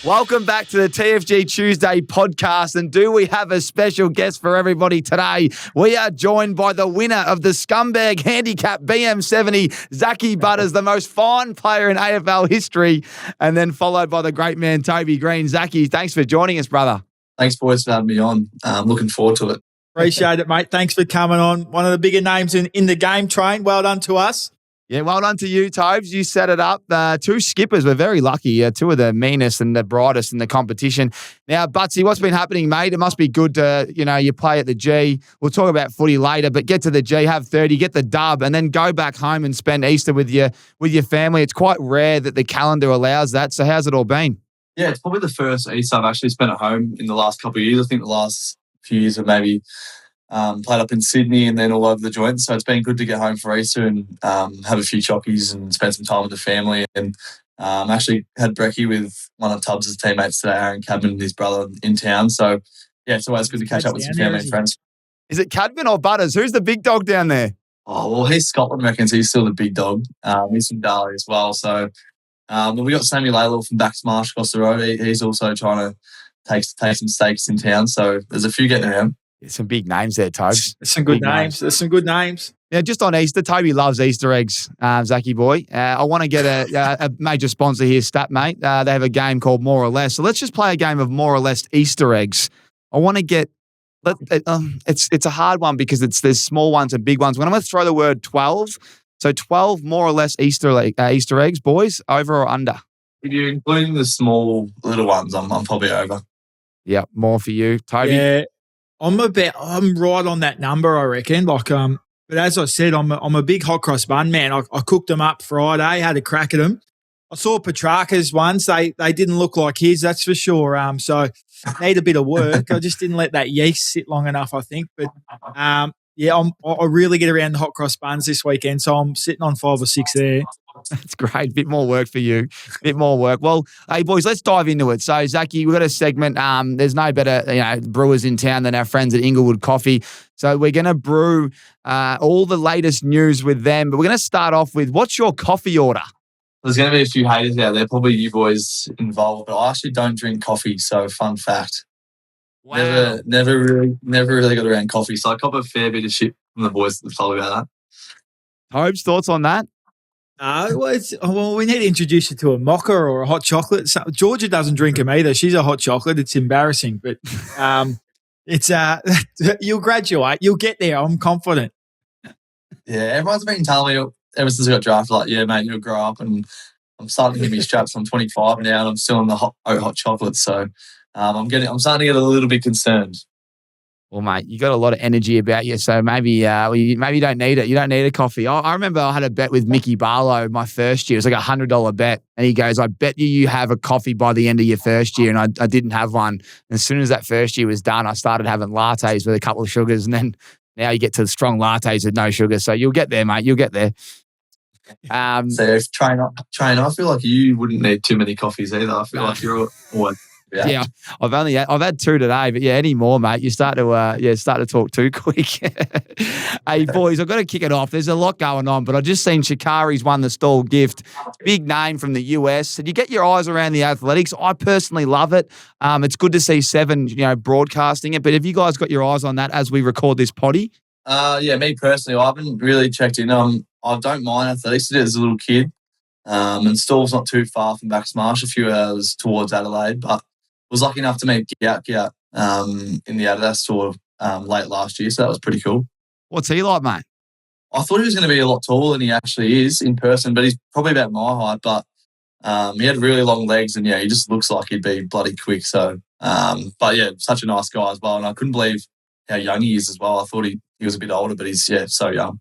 Welcome back to the TFG Tuesday podcast. And do we have a special guest for everybody today? We are joined by the winner of the Scumbag Handicap BM70, Zak Butters, the most fine player in AFL history, and then followed by the great man, Toby Green. Zachy, thanks for joining us, brother. Thanks, boys, for having me on. Looking forward to it. Appreciate it, mate. Thanks for coming on. One of the bigger names in the game, Train. Well done to us. Yeah, well done to you, Tobes. You set it up. Two skippers were very lucky. Two of the meanest and the brightest in the competition. Now, Butsy, what's been happening, mate? It must be good to, you play at the G. We'll talk about footy later, but get to the G, have 30, get the dub, and then go back home and spend Easter with your family. It's quite rare that the calendar allows that. So how's it all been? Yeah, it's probably the first Easter I've actually spent at home in the last couple of years. I think the last few years have maybe played up in Sydney and then all over the joint. So it's been good to get home for Easter and have a few chockies and spend some time with the family. And actually had brekkie with one of Tobes' teammates today, Aaron Cadman, and his brother in town. So, yeah, it's always good to catch up with some family and friends. Is it Cadman or Butters? Who's the big dog down there? Oh, well, he's Scotland reckons he's still the big dog. He's from Darley as well. So we got Sammy Laylaw from Backsmarsh across the road. He's also trying to take some stakes in town. So there's a few getting around. There's some big names there, Tobes. There's some good names. There's some good names. Yeah, just on Easter, Toby loves Easter eggs, Zachy boy. I want to get a major sponsor here, Stat Mate. They have a game called More or Less. So let's just play a game of More or Less Easter eggs. I want to get it's a hard one because there's small ones and big ones. When I'm going to throw the word 12, so 12 more or less Easter eggs, boys, over or under? If you're including the small little ones, I'm probably over. Yeah, more for you, Toby. Yeah, I'm right on that number, I reckon. But as I said, I'm a big hot cross bun man. I cooked them up Friday, had a crack at them. I saw Petrarca's ones. They didn't look like his, that's for sure. So need a bit of work. I just didn't let that yeast sit long enough, I think. But I really get around the hot cross buns this weekend, so I'm sitting on 5 or 6 there. That's great. Bit more work for you. Bit more work. Well, hey, boys, let's dive into it. So, Zachy, we've got a segment. There's no better brewers in town than our friends at Inglewood Coffee. So we're going to brew all the latest news with them. But we're going to start off with, what's your coffee order? There's going to be a few haters out there, probably you boys involved, but I actually don't drink coffee, so fun fact. Wow. Never really got around coffee, so I cop a fair bit of shit from the boys that follow about that. Tobes, thoughts on that? We need to introduce you to a mocha or a hot chocolate. Georgia doesn't drink them either. She's a hot chocolate. It's embarrassing, but it's you'll graduate. You'll get there. I'm confident. Yeah, everyone's been telling me ever since I got drafted, like, yeah, mate, you'll grow up, and I'm starting to get me straps. I'm 25 now, and I'm still in the hot chocolate. So I'm starting to get a little bit concerned. Well, mate, you got a lot of energy about you, so maybe you don't need it. You don't need a coffee. I remember I had a bet with Mickey Barlow my first year. It was like $100 bet, and he goes, "I bet you have a coffee by the end of your first year," and I didn't have one. And as soon as that first year was done, I started having lattes with a couple of sugars, and then now you get to the strong lattes with no sugar. So you'll get there, mate. You'll get there. So if train, I feel like you wouldn't need too many coffees either. I feel like you're always. Yeah, I've had 2 today, but yeah, any more, mate? You start to talk too quick. Hey, boys, I've got to kick it off. There's a lot going on, but I just seen Shikari's won the stall gift, big name from the US. And you get your eyes around the athletics. I personally love it. It's good to see Seven, broadcasting it. But have you guys got your eyes on that as we record this potty? Yeah, me personally, I haven't really checked in. I don't mind athletics. I did it as a little kid, and stall's not too far from Backsmarsh, a few hours towards Adelaide, but was lucky enough to meet Giat in the Adelaide store late last year, so that was pretty cool. What's he like, mate? I thought he was going to be a lot taller than he actually is in person, but he's probably about my height. But he had really long legs, and he just looks like he'd be bloody quick. So, but yeah, such a nice guy as well. And I couldn't believe how young he is as well. I thought he was a bit older, but he's so young.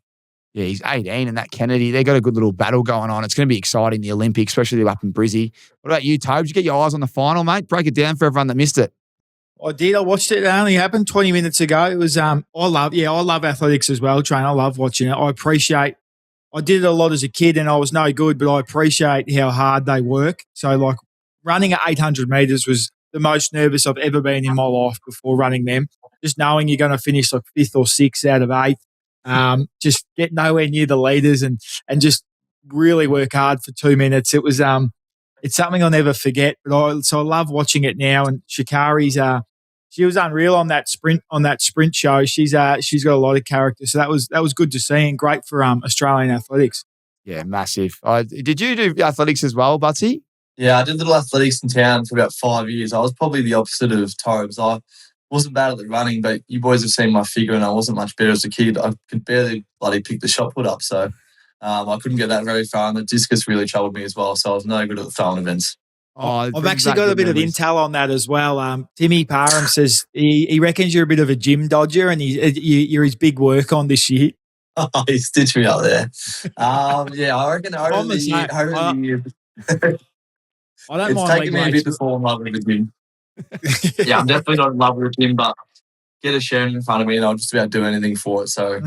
Yeah, he's 18, and that Kennedy, they got a good little battle going on. It's going to be exciting, the Olympics, especially up in Brizzy. What about you, Tobes? Did you get your eyes on the final, mate? Break it down for everyone that missed it. I did. I watched it. It only happened 20 minutes ago. It was. I love athletics as well, Train. I love watching it. I did it a lot as a kid, and I was no good, but I appreciate how hard they work. So, like, running at 800 metres was the most nervous I've ever been in my life before running them. Just knowing you're going to finish like 5th or 6th out of 8. Just get nowhere near the leaders and just really work hard for 2 minutes. It was it's something I'll never forget. So I love watching it now. And Shikari's she was unreal on that sprint show. She's got a lot of character. So that was good to see and great for Australian athletics. Yeah, massive. Did you do athletics as well, Butsy? Yeah, I did little athletics in town for about 5 years. I was probably the opposite of Tobes. I wasn't bad at the running, but you boys have seen my figure and I wasn't much better as a kid. I could barely bloody pick the shot put up. So I couldn't get that very far. And the discus really troubled me as well. So I was no good at the throwing events. I've actually got a bit of intel on that as well. Timmy Parham says he reckons you're a bit of a gym dodger and you're his big work on this year. Oh, he stitched me up there. Yeah, I reckon over the year. I don't it's mind taken me a bit to fall in love with the gym. Yeah, I'm definitely not in love with the gym, but get a Sherrin in front of me and I'll just about do anything for it. So,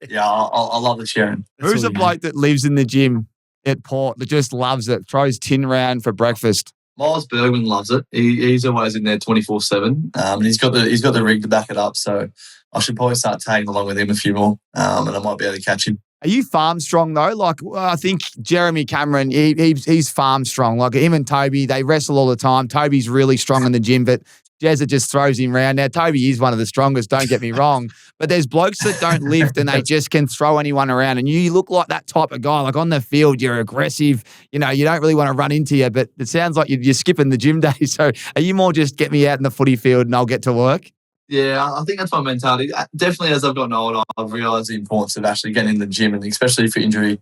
yeah, I love the Sherrin. Who's a bloke that lives in the gym at Port that just loves it, throws tin round for breakfast? Miles Bergman loves it. He's always in there 24/7. And he's got the rig to back it up. So I should probably start tagging along with him a few more, and I might be able to catch him. Are you farm strong though? Like I think Jeremy Cameron, he's farm strong. Like him and Toby, they wrestle all the time. Toby's really strong in the gym, but Jezza just throws him around. Now Toby is one of the strongest. Don't get me wrong, but there's blokes that don't lift and they just can throw anyone around. And you look like that type of guy. Like on the field, you're aggressive. You know, you don't really want to run into you, but it sounds like you're skipping the gym day. So are you more just get me out in the footy field and I'll get to work? Yeah, I think that's my mentality. Definitely as I've gotten older, I've realised the importance of actually getting in the gym and especially for injury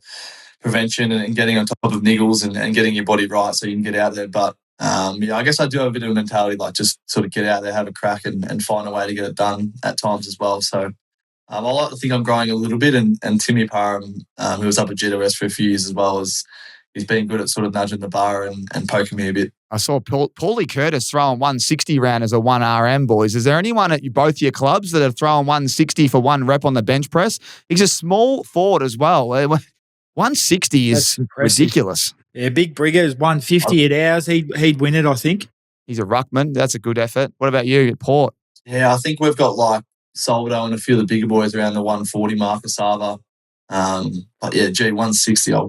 prevention and getting on top of niggles and getting your body right so you can get out there. But yeah, I guess I do have a bit of a mentality like just sort of get out there, have a crack and find a way to get it done at times as well. So I like to think I'm growing a little bit and Timmy Parham, who was up at GWS for a few years as well, he's been good at sort of nudging the bar and poking me a bit. I saw Paulie Curtis throwing 160 round as a 1RM, boys. Is there anyone at both your clubs that have thrown 160 for one rep on the bench press? He's a small forward as well. 160 is ridiculous. Yeah, Big Brigger is 150 at ours. He'd win it, I think. He's a ruckman. That's a good effort. What about you at Port? Yeah, I think we've got like Soldo and a few of the bigger boys around the 140 mark or Sava. But yeah, 160, I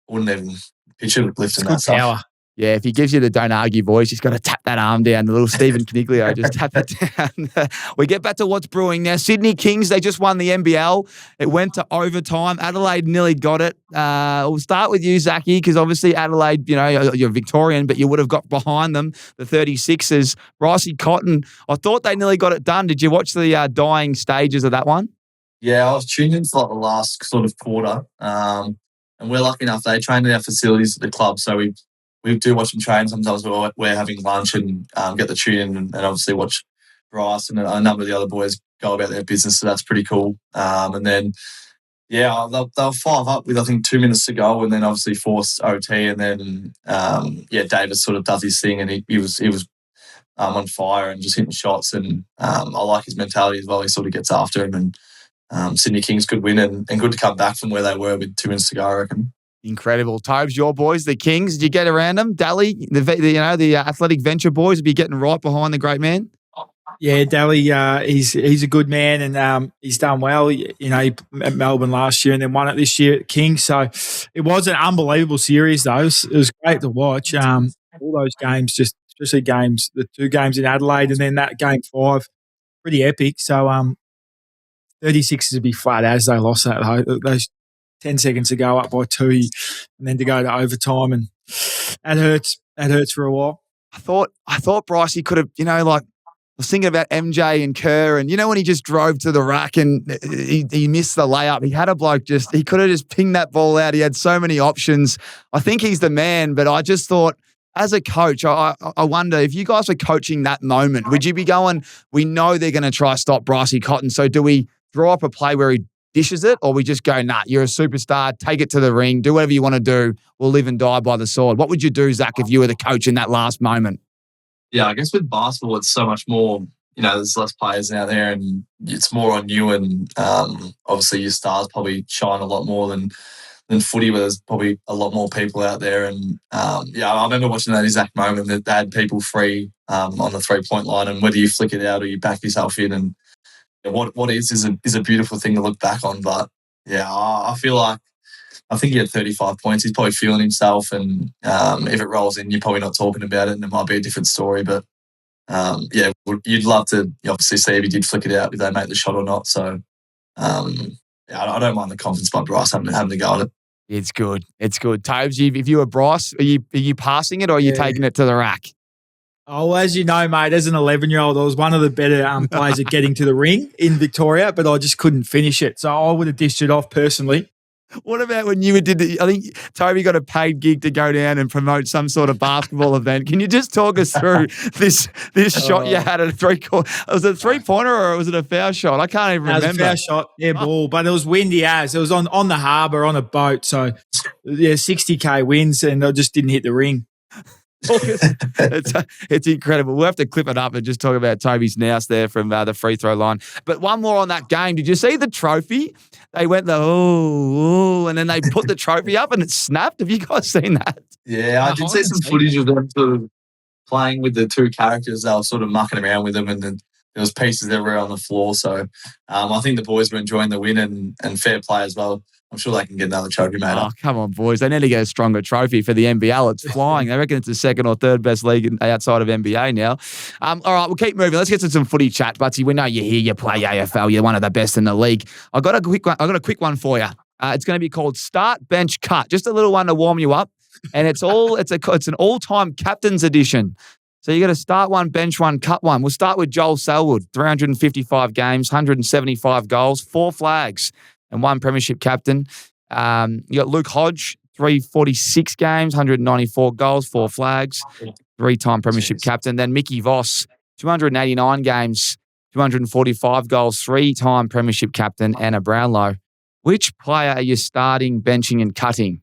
wouldn't even picture lifting that stuff. Power. Yeah, if he gives you the don't argue voice, he's got to tap that arm down. The little Stephen Caniglio, just tap it down. We get back to what's brewing now. Sydney Kings, they just won the NBL. It went to overtime. Adelaide nearly got it. We'll start with you, Zachy, because obviously Adelaide, you know, you're Victorian, but you would have got behind them, the 36ers. Brycey Cotton, I thought they nearly got it done. Did you watch the dying stages of that one? Yeah, I was tuned into like the last sort of quarter. And we're lucky enough, they train in our facilities at the club, so we do watch them train. Sometimes we're having lunch and get the tune in and obviously watch Bryce and a number of the other boys go about their business. So that's pretty cool. And then, yeah, they'll 5 up with, I think, 2 minutes to go and then obviously force OT. And then, Davis sort of does his thing and he was on fire and just hitting shots. And I like his mentality as well. He sort of gets after him. And Sydney Kings could win and good to come back from where they were with 2 minutes to go, I reckon. Incredible. Tobes, your boys, the Kings, did you get around them? Dally, the Athletic Venture boys would be getting right behind the great man? Yeah, Dally, he's a good man and he's done well. You know, he at Melbourne last year and then won it this year at Kings. So it was an unbelievable series, though. It was great to watch. All those games, especially the 2 games in Adelaide and then that game 5, pretty epic. So 36ers would be flat as they lost that, though. Those 10 seconds to go up by 2 and then to go to overtime and that hurts for a while. I thought Brycey could have, I was thinking about MJ and Kerr and when he just drove to the rack and he missed the layup. He had a bloke he could have just pinged that ball out. He had so many options. I think he's the man, but I just thought as a coach, I wonder if you guys were coaching that moment, would you be going, we know they're going to try to stop Brycey Cotton, so do we draw up a play where he dishes it, or we just go, nah, you're a superstar, take it to the ring, do whatever you want to do, we'll live and die by the sword? What would you do, Zach, if you were the coach in that last moment? Yeah, I guess with basketball, it's so much more, there's less players out there and it's more on you and obviously your stars probably shine a lot more than footy where there's probably a lot more people out there. And I remember watching that exact moment that they had people free on the 3-point line and whether you flick it out or you back yourself in and what is a beautiful thing to look back on. But yeah, I feel like I think he had 35 points. He's probably feeling himself, and if it rolls in, you're probably not talking about it, and it might be a different story. But you'd love to obviously see if he did flick it out, if they make the shot or not. So I don't mind the confidence by Bryce having to go at it. It's good. It's good. Tobes, if you were Bryce, are you passing it or are you taking it to the rack? Oh, as you know, mate, as an 11-year-old, I was one of the better players at getting to the ring in Victoria, but I just couldn't finish it. So I would have dished it off personally. What about when you did I think Toby got a paid gig to go down and promote some sort of basketball event. Can you just talk us through this shot you had at a three-quarter? Was it a three-pointer or was it a foul shot? I can't even remember. It was a foul shot, ball. But it was windy as. It was on the harbour on a boat. So, 60K winds and I just didn't hit the ring. It's incredible. We'll have to clip it up and just talk about Toby's nous there from the free throw line. But one more on that game. Did you see the trophy? They went and then they put the trophy up and it snapped. Have you guys seen that? Yeah, I did see some footage of them sort of playing with the two characters. They were sort of mucking around with them, and then there was pieces everywhere on the floor. So I think the boys were enjoying the win and fair play as well. I'm sure they can get another trophy made up. Come on, boys. They need to get a stronger trophy for the NBL. It's flying. They reckon it's the second or third best league outside of NBA now. All right, we'll keep moving. Let's get to some footy chat. Butsy, we know you're here. You play AFL. You're one of the best in the league. I've got a quick one for you. It's going to be called Start, Bench, Cut. Just a little one to warm you up. And it's an all-time captain's edition. So you got to start one, bench one, cut one. We'll start with Joel Selwood, 355 games, 175 goals, 4 flags, and 1 premiership captain. You got Luke Hodge, 346 games, 194 goals, 4 flags, 3-time premiership captain. Then Mickey Voss, 289 games, 245 goals, 3-time premiership captain, and a Brownlow. Which player are you starting, benching, and cutting?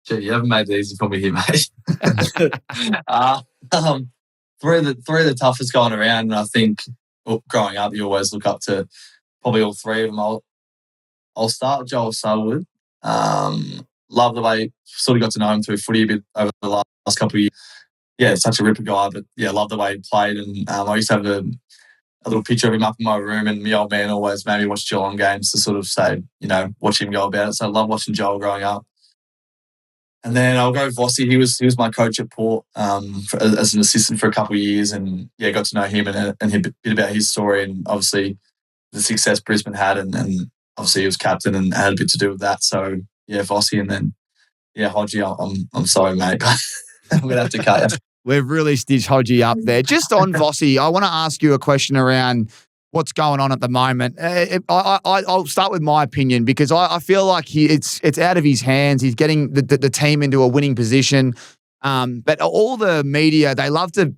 Gee, you haven't made it easy for me here, mate. Three of the toughest going around, and I think growing up, you always look up to probably all 3 of them. I'll start with Joel Selwood. Love the way sort of got to know him through footy a bit over the last couple of years. Yeah, such a ripper guy, but love the way he played. And I used to have a little picture of him up in my room, and my old man always made me watch Geelong games to sort of say, watch him go about it. So I love watching Joel growing up. And then I'll go Vossi. He was my coach at Port as an assistant for a couple of years, and got to know him and a bit about his story and obviously the success Brisbane had, and obviously he was captain and had a bit to do with that. So Vossi, and then Hodgie. I'm sorry, mate, but I'm gonna have to cut it. We've really stitched Hodgie up there. Just on Vossi, I want to ask you a question around what's going on at the moment. I'll start with my opinion because I feel like it's out of his hands. He's getting the team into a winning position. But all the media, they like to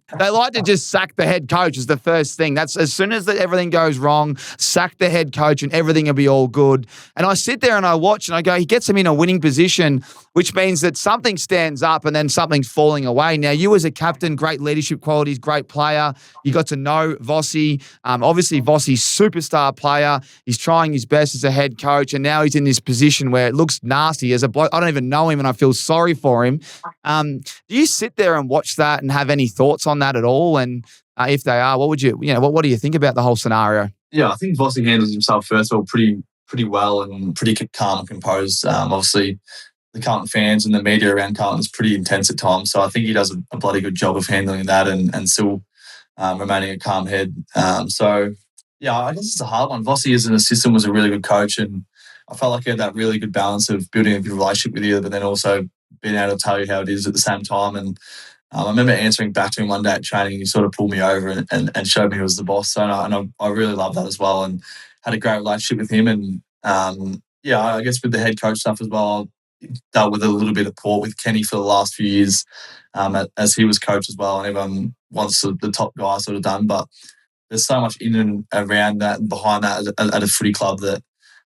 just sack the head coach as the first thing. That's as soon as everything goes wrong, sack the head coach and everything will be all good. And I sit there and I watch and I go, he gets him in a winning position, which means that something stands up and then something's falling away. Now, you as a captain, great leadership qualities, great player. You got to know Vossi. Obviously, Vossi's superstar player. He's trying his best as a head coach, and now he's in this position where it looks nasty as a bloke. I don't even know him, and I feel sorry for him. Do you sit there and watch that and have any thoughts on that at all? And if they are, what would what do you think about the whole scenario? Yeah, I think Vossi handles himself first of all pretty well and pretty calm and composed. Obviously, the Carlton fans and the media around Carlton is pretty intense at times, so I think he does a bloody good job of handling that and still remaining a calm head. I guess it's a hard one. Vossi as an assistant was a really good coach, and I felt like he had that really good balance of building a good relationship with you, but then also being able to tell you how it is at the same time. And I remember answering back to him one day at training, and he sort of pulled me over and showed me he was the boss. So I really love that as well, and had a great relationship with him. And I guess with the head coach stuff as well, I dealt with it a little bit at Port with Kenny for the last few years as he was coach as well, and everyone wants the top guy sort of done. But there's so much in and around that and behind that at a footy club that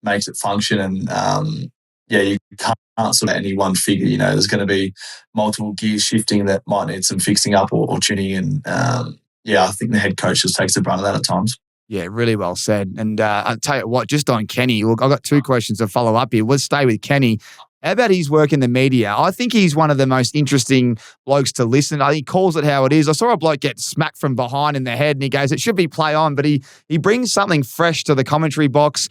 makes it function. And you can't sort of any one figure. There's going to be multiple gears shifting that might need some fixing up or tuning. And I think the head coach just takes the brunt of that at times. Yeah, really well said. And I'll tell you what, just on Kenny, look, I've got 2 questions to follow up here. We'll stay with Kenny. How about his work in the media? I think he's one of the most interesting blokes to listen. I think he calls it how it is. I saw a bloke get smacked from behind in the head and he goes, it should be play on, but he brings something fresh to the commentary box.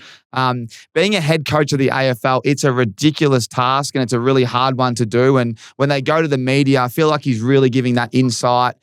Being a head coach of the AFL, it's a ridiculous task and it's a really hard one to do. And when they go to the media, I feel like he's really giving that insight.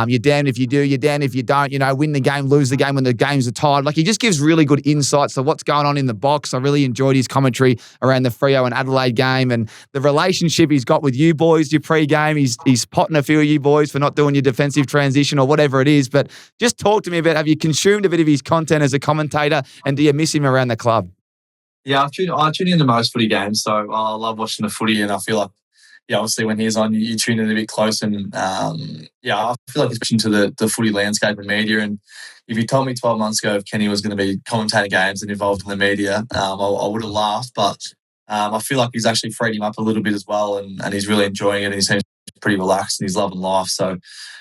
You're damned if you do, you're damned if you don't, win the game, lose the game when the games are tied. Like, he just gives really good insights to what's going on in the box. I really enjoyed his commentary around the Freo and Adelaide game and the relationship he's got with you boys, your pre-game. He's potting a few of you boys for not doing your defensive transition or whatever it is. But just talk to me about, have you consumed a bit of his content as a commentator and do you miss him around the club? Yeah, I tune into most footy games, so I love watching the footy, and I feel like, obviously when he's on, you tune in a bit close, and I feel like he's pushing to the footy landscape and media. And if you told me 12 months ago if Kenny was going to be commentating games and involved in the media, I would have laughed. But I feel like he's actually freed him up a little bit as well, and he's really enjoying it. And he seems pretty relaxed and he's loving life. So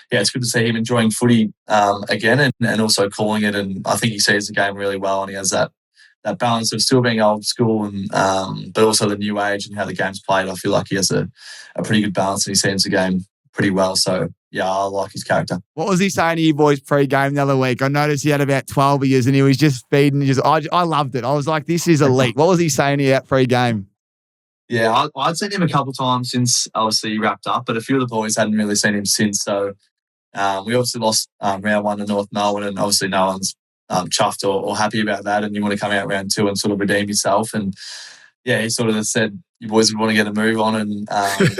it's good to see him enjoying footy again and also calling it. And I think he sees the game really well, and he has that balance of still being old school and but also the new age and how the game's played. I feel like he has a pretty good balance and he sees the game pretty well. So, I like his character. What was he saying to you boys pre-game the other week? I noticed he had about 12 of you and he was just feeding. I loved it. I was like, this is elite. What was he saying to you at pre-game? Yeah, I'd seen him a couple of times since obviously he wrapped up, but a few of the boys hadn't really seen him since. So we obviously lost round 1 to North Melbourne, and obviously no one's chuffed or happy about that, and you want to come out round 2 and sort of redeem yourself. And he sort of said you boys would want to get a move on, and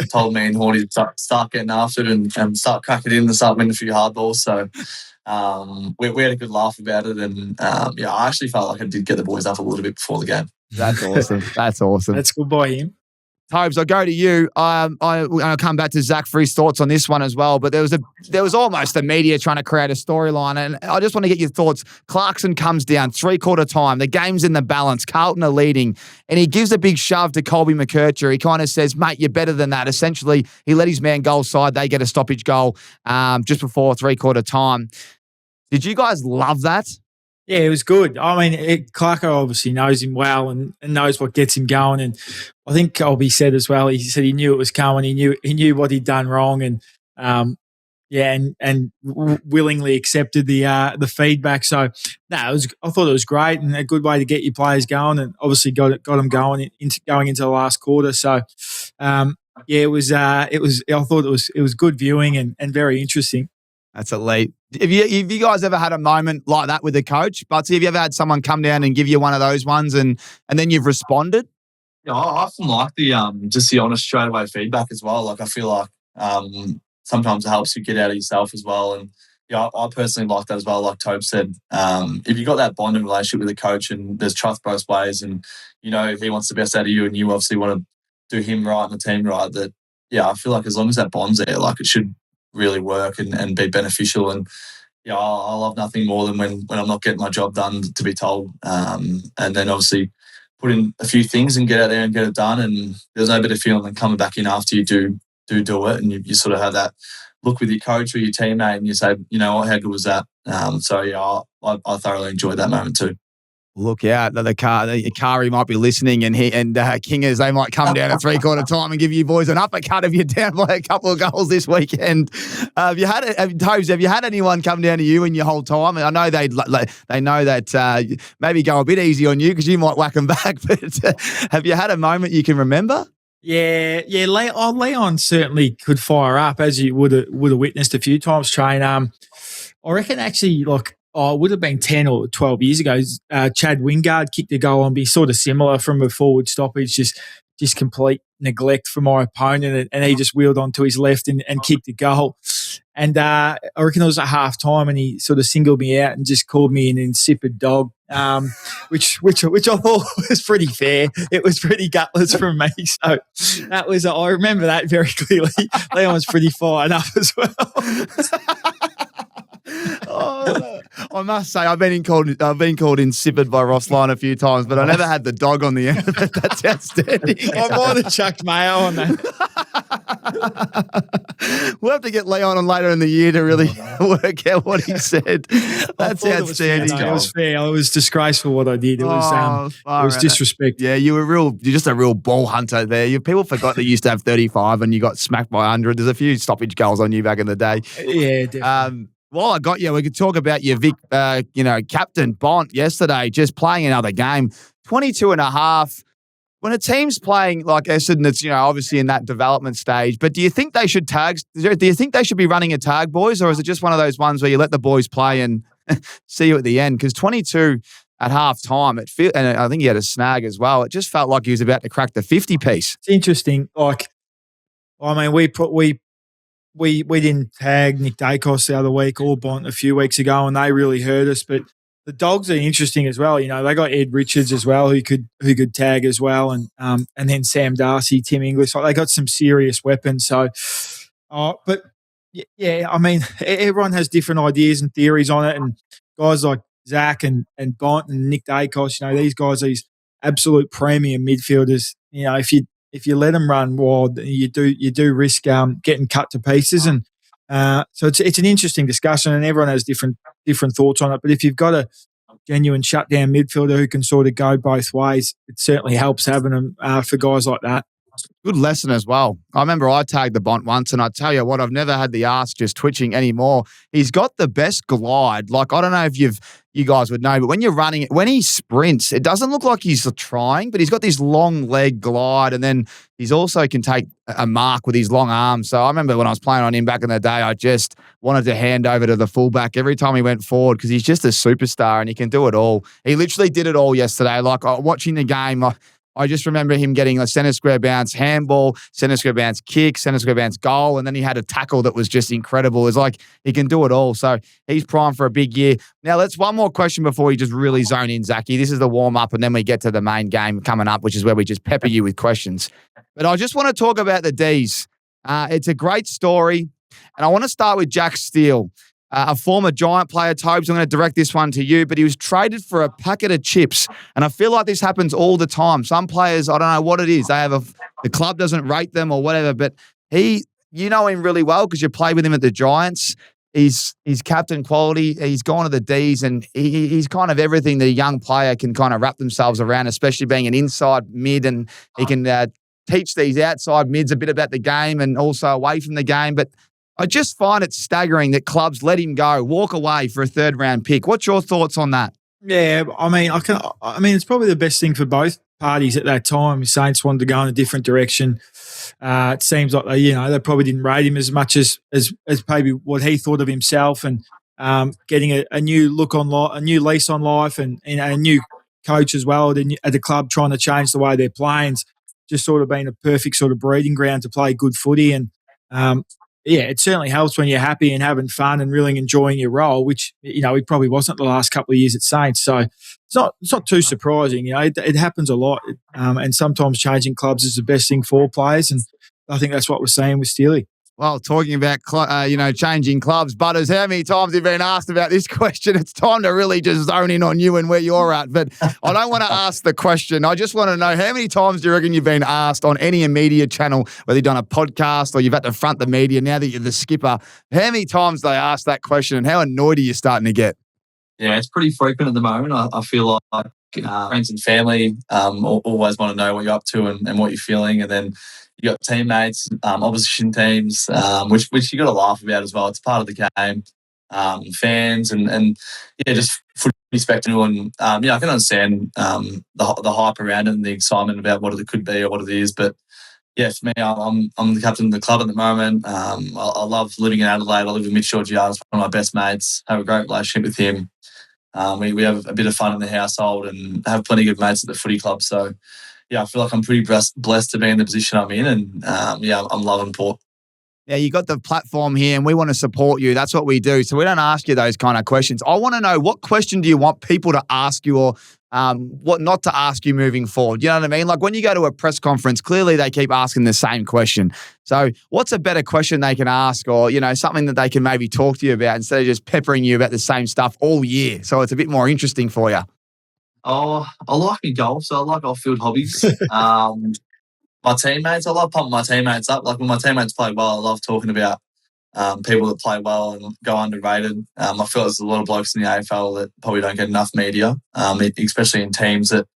told me and Horty to start getting after it and start cracking in and start winning a few hard balls. So we had a good laugh about it, and I actually felt like I did get the boys up a little bit before the game. That's awesome. That's awesome. That's good by him. Tobes, I'll go to you. I'll come back to Zach for his thoughts on this one as well. But there was almost the media trying to create a storyline, and I just want to get your thoughts. Clarkson comes down 3/4 time. The game's in the balance. Carlton are leading, and he gives a big shove to Colby McKercher. He kind of says, "Mate, you're better than that." Essentially, he let his man goal side. They get a stoppage goal just before 3/4 time. Did you guys love that? Yeah, it was good. I mean, Clarko obviously knows him well and knows what gets him going. And I think Colby said as well, he said he knew it was coming. He knew what he'd done wrong, and willingly accepted the feedback. So I thought it was great and a good way to get your players going, and obviously got them going into the last quarter. So it was. I thought it was good viewing and very interesting. That's elite. Have you guys ever had a moment like that with a coach? Butsy, have you ever had someone come down and give you one of those ones and then you've responded? Yeah, I often like the just the honest straight away feedback as well. Like, I feel like sometimes it helps you get out of yourself as well. And I personally like that as well. Like Tobes said, if you've got that bonding relationship with a coach and there's trust both ways, and he wants the best out of you and you obviously want to do him right and the team right, that I feel like as long as that bond's there, like, it should really work and be beneficial. And I love nothing more than when I'm not getting my job done to be told, and then obviously put in a few things and get out there and get it done. And there's no better feeling than coming back in after you do it, and you sort of have that look with your coach or your teammate and you say, how good was that? I thoroughly enjoyed that moment too. Look out, the Kari might be listening, and Kingers, they might come down at 3/4 time and give you boys an uppercut if you're down by a couple of goals this weekend. Tobes, have you had anyone come down to you in your whole time? I know they know that maybe go a bit easy on you because you might whack them back, but have you had a moment you can remember? Yeah. Leon certainly could fire up, as you would have witnessed a few times, Train. I reckon actually, it would have been 10 or 12 years ago. Chad Wingard kicked a goal and be sort of similar from a forward stoppage, just complete neglect from my opponent, and he just wheeled onto his left and kicked a goal. And I reckon it was at half time, and he sort of singled me out and just called me an insipid dog, which I thought was pretty fair. It was pretty gutless from me. So that was, I remember that very clearly. Leon was pretty fired up as well. I must say, I've been called insipid by Ross Lyon a few times, but I never had the dog on the end of it. That's outstanding. I might have chucked mayo on that. We'll have to get Leon on later in the year to really work out what he said. That's outstanding. It was fair. It was disgraceful what I did. It was disrespect. Yeah, you're just a real ball hunter there. People forgot that you used to have 35 and you got smacked by 100. There's a few stoppage goals on you back in the day. Yeah, definitely. While I got you, we could talk about your Vic, captain Bont yesterday, just playing another game, 22 and a half. When a team's playing like Essendon, it's, obviously in that development stage, but do you think they should be running a tag, boys, or is it just one of those ones where you let the boys play and see you at the end? Because 22 at half time, and I think he had a snag as well. It just felt like he was about to crack the 50 piece. It's interesting. We didn't tag Nick Dacos the other week or Bont a few weeks ago, and they really hurt us. But the dogs are interesting as well. They got Ed Richards as well, who could tag as well, and then Sam Darcy, Tim English. They got some serious weapons. So, but yeah, everyone has different ideas and theories on it, and guys like Zak and Bont and Nick Dacos, these guys are these absolute premium midfielders. If you let them run wild, you do risk getting cut to pieces, and so it's an interesting discussion, and everyone has different thoughts on it. But if you've got a genuine shutdown midfielder who can sort of go both ways, it certainly helps having them for guys like that. Good lesson as well. I remember I tagged the Bont once, and I tell you what, I've never had the arse just twitching anymore. He's got the best glide. Like, I don't know if you guys would know, but when you're running, when he sprints, it doesn't look like he's trying, but he's got this long leg glide, and then he's also can take a mark with his long arms. So I remember when I was playing on him back in the day, I just wanted to hand over to the fullback every time he went forward because he's just a superstar and he can do it all. He literally did it all yesterday. Like, watching the game, I just remember him getting a centre square bounce handball, centre square bounce kick, centre square bounce goal, and then he had a tackle that was just incredible. It's like he can do it all. So he's primed for a big year. Now, let's one more question before we just really zone in, Zachy. This is the warm-up, and then we get to the main game coming up, which is where we just pepper you with questions. But I just want to talk about the Ds. It's a great story, and I want to start with Jack Steele. A former Giant player, Tobes, I'm going to direct this one to you, but he was traded for a packet of chips. And I feel like this happens all the time. Some players, I don't know what it is. The club doesn't rate them or whatever, but you know him really well because you played with him at the Giants. He's captain quality. He's gone to the Ds, and he's kind of everything that a young player can kind of wrap themselves around, especially being an inside mid, and he can teach these outside mids a bit about the game and also away from the game. But I just find it staggering that clubs let him go, walk away for a third-round pick. What's your thoughts on that? Yeah, it's probably the best thing for both parties at that time. Saints wanted to go in a different direction. It seems like they probably didn't rate him as much as maybe what he thought of himself, and getting a new look on life, a new lease on life, and a new coach as well at the club trying to change the way they're playing. It's just sort of been a perfect sort of breeding ground to play good footy, and yeah, it certainly helps when you're happy and having fun and really enjoying your role, which, he probably wasn't the last couple of years at Saints. So it's not too surprising. It happens a lot. And sometimes changing clubs is the best thing for players. And I think that's what we're seeing with Steely. Well, talking about, changing clubs, Butters, how many times have you been asked about this question? It's time to really just zone in on you and where you're at. But I don't want to ask the question. I just want to know, how many times do you reckon you've been asked on any media channel, whether you've done a podcast or you've had to front the media now that you're the skipper, how many times do they ask that question, and how annoyed are you starting to get? Yeah, it's pretty frequent at the moment. I feel like friends and family always want to know what you're up to and what you're feeling. And then you got teammates, opposition teams, which you got to laugh about as well. It's part of the game. Fans and just footy spectacle, and I can understand the hype around it and the excitement about what it could be or what it is. But yeah, for me, I'm the captain of the club at the moment. I love living in Adelaide. I live with Mitch Georgiades, one of my best mates. Have a great relationship with him. We have a bit of fun in the household and have plenty of good mates at the footy club. So yeah, I feel like I'm pretty blessed to be in the position I'm in, and I'm loving Port. Yeah, you got the platform here, and we want to support you. That's what we do. So we don't ask you those kind of questions. I want to know, what question do you want people to ask you, or what not to ask you moving forward? You know what I mean? Like when you go to a press conference, clearly they keep asking the same question. So what's a better question they can ask, or, something that they can maybe talk to you about instead of just peppering you about the same stuff all year? So it's a bit more interesting for you. Oh, I like my golf, so I like off-field hobbies. my teammates, I love pumping my teammates up. Like when my teammates play well, I love talking about people that play well and go underrated. I feel there's a lot of blokes in the AFL that probably don't get enough media, especially in teams that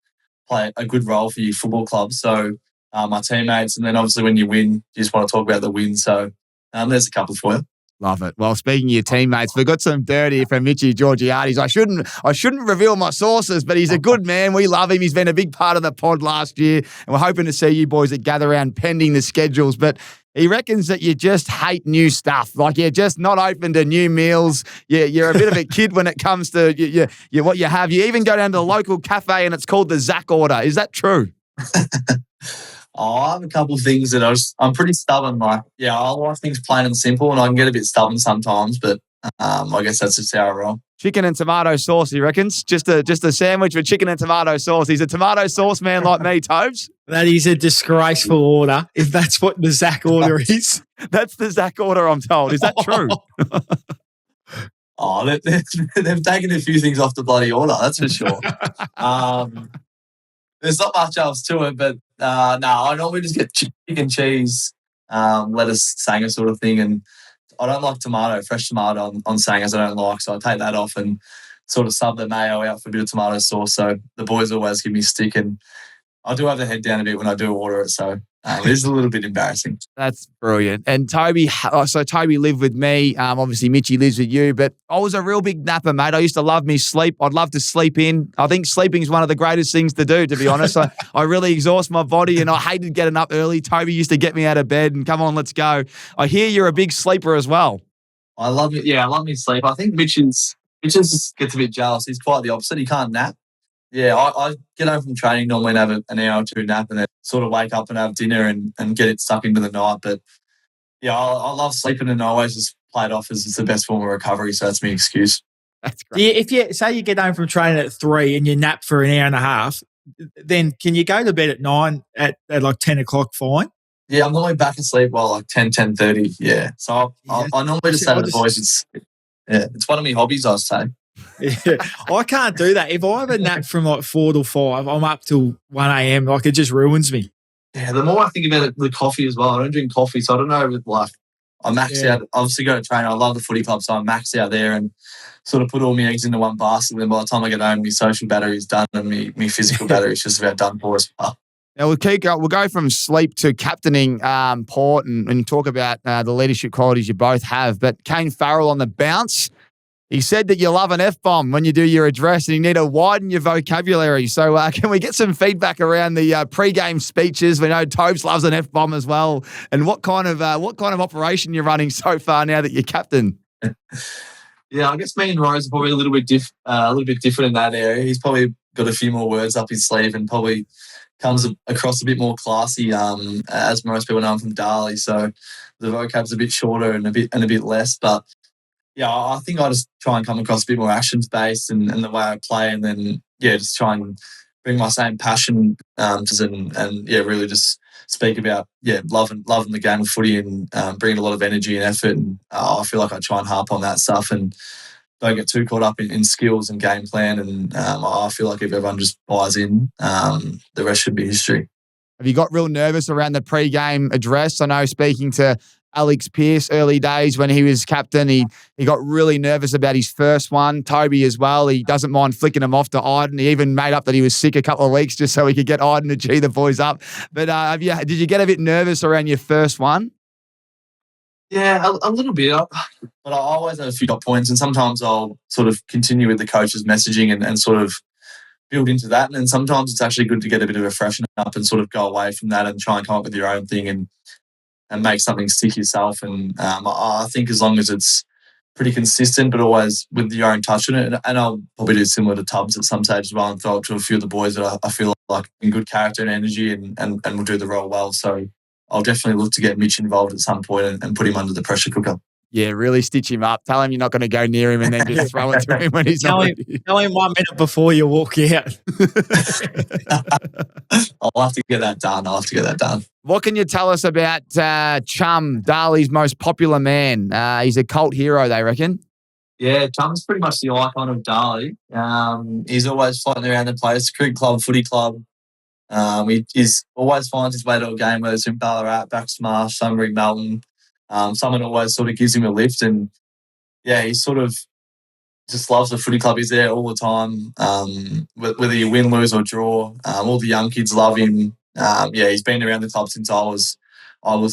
play a good role for your football club. So my teammates, and then obviously when you win, you just want to talk about the win. So there's a couple for you. Love it. Well, speaking of your teammates, we've got some dirt here from Mitchy Georgiades. I shouldn't reveal my sources, but he's a good man. We love him. He's been a big part of the pod last year, and we're hoping to see you boys that gather around pending the schedules. But he reckons that you just hate new stuff. Like you're just not open to new meals. You're a bit of a kid when it comes to what you have. You even go down to the local cafe and it's called the Zak order. Is that true? I have a couple of things that I'm pretty stubborn. I like things plain and simple, and I can get a bit stubborn sometimes, but I guess that's just how I roll. Chicken and tomato sauce, he reckons. Just a sandwich with chicken and tomato sauce. He's a tomato sauce man like me, Tobes. That is a disgraceful order, if that's what the Zak order is. That's the Zak order, I'm told. Is that true? They've taken a few things off the bloody order, that's for sure. There's not much else to it, but I normally just get chicken, cheese, lettuce, sanger sort of thing, and I don't like fresh tomato on sangers I don't like, so I take that off and sort of sub the mayo out for a bit of tomato sauce. So the boys always give me stick, and I do have the head down a bit when I do order it, so it is a little bit embarrassing. That's brilliant. And Toby lived with me. Obviously, Mitchy lives with you, but I was a real big napper, mate. I used to love me sleep. I'd love to sleep in. I think sleeping is one of the greatest things to do, to be honest. I really exhaust my body, and I hated getting up early. Toby used to get me out of bed and come on, let's go. I hear you're a big sleeper as well. I love it. Yeah, I love me sleep. I think Mitch just gets a bit jealous. He's quite the opposite. He can't nap. Yeah, I get home from training normally and have an hour or two nap and then sort of wake up and have dinner and get it stuck into the night. But yeah, I love sleeping and I always just play it off as it's the best form of recovery. So that's my excuse. That's great. If you say you get home from training at 3 and you nap for an hour and a half, then can you go to bed at 9 at like 10 o'clock fine? Yeah, I'm normally back asleep by like 10:30. Yeah. So I normally just say to the boys, it's one of my hobbies, I say. Yeah, I can't do that. If I have a nap from like 4 till 5, I'm up till 1 a.m. Like it just ruins me. Yeah, the more I think about it, the coffee as well. I don't drink coffee, so I don't know. Like I max out. Obviously, go to train. I love the footy club, so I max out there and sort of put all my eggs into one basket. And then by the time I get home, my social battery's done and my physical battery's just about done for as well. Now we'll go from sleep to captaining Port and talk about the leadership qualities you both have. But Kane Farrell on the bounce. He said that you love an F-bomb when you do your address and you need to widen your vocabulary. So can we get some feedback around the pre-game speeches? We know Tobes loves an F-bomb as well. And what kind of operation you're running so far now that you're captain? Yeah, I guess me and Rose are probably a little bit different in that area. He's probably got a few more words up his sleeve and probably comes across a bit more classy. As most people know, I'm from Darley, so the vocab's a bit shorter and a bit less, but. Yeah, I think I just try and come across a bit more actions-based and the way I play, and then, just try and bring my same passion and really just speak about, loving the game of footy and bringing a lot of energy and effort. And I feel like I try and harp on that stuff and don't get too caught up in skills and game plan. And I feel like if everyone just buys in, the rest should be history. Have you got real nervous around the pre-game address? I know speaking to Alex Pearce early days when he was captain, he got really nervous about his first one. Toby as well. He doesn't mind flicking him off to Iden. He even made up that he was sick a couple of weeks just so he could get Iden to G the boys up. But did you get a bit nervous around your first one? Yeah, a little bit. But I always have a few dot points, and sometimes I'll sort of continue with the coach's messaging and sort of build into that. And then sometimes it's actually good to get a bit of a freshen up and sort of go away from that and try and come up with your own thing and make something stick yourself. And I think as long as it's pretty consistent, but always with your own touch on it, and I'll probably do similar to Tobes at some stage as well and throw it to a few of the boys that I feel like in good character and energy and will do the role well. So I'll definitely look to get Mitch involved at some point and put him under the pressure cooker. Yeah, really stitch him up. Tell him you're not going to go near him and then just throw it to him when he's not ready. Tell him 1 minute before you walk out. I'll have to get that done. What can you tell us about Chum, Darley's most popular man? He's a cult hero, they reckon. Yeah, Chum's pretty much the icon of Darley. He's always floating around the place, cricket club, footy club. He always finds his way to a game, whether it's in Ballarat, back smash, Sunbury, Melton. Someone always sort of gives him a lift, and yeah, he sort of just loves the footy club. He's there all the time, whether you win, lose or draw. All the young kids love him. He's been around the club since I was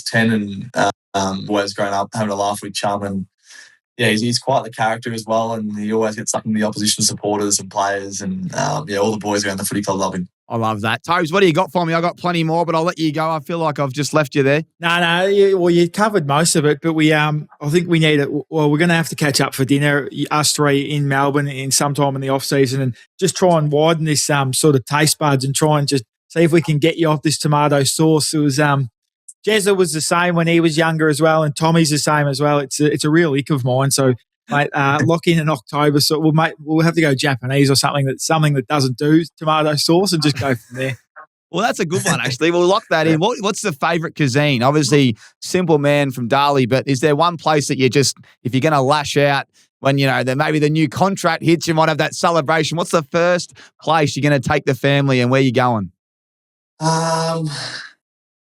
10, and always grown up having a laugh with chum. And yeah, he's quite the character as well, and he always gets stuck in the opposition supporters and players, and all the boys around the footy club love him. I love that. Tobes, what do you got for me? I got plenty more, but I'll let you go. I feel like I've just left you there. No, you covered most of it, but I think we need it. Well, we're going to have to catch up for dinner, us three in Melbourne in sometime in the off season, and just try and widen this sort of taste buds and try and just see if we can get you off this tomato sauce. It was Jezza was the same when he was younger as well, and Tommy's the same as well. It's a real ick of mine. So, mate, lock in October. So we'll have to go Japanese or something that doesn't do tomato sauce, and just go from there. Well, that's a good one, actually. We'll lock that in. What's the favourite cuisine? Obviously, simple man from Darley, but is there one place that if you're going to lash out when, maybe the new contract hits, you might have that celebration? What's the first place you're going to take the family, and where you going?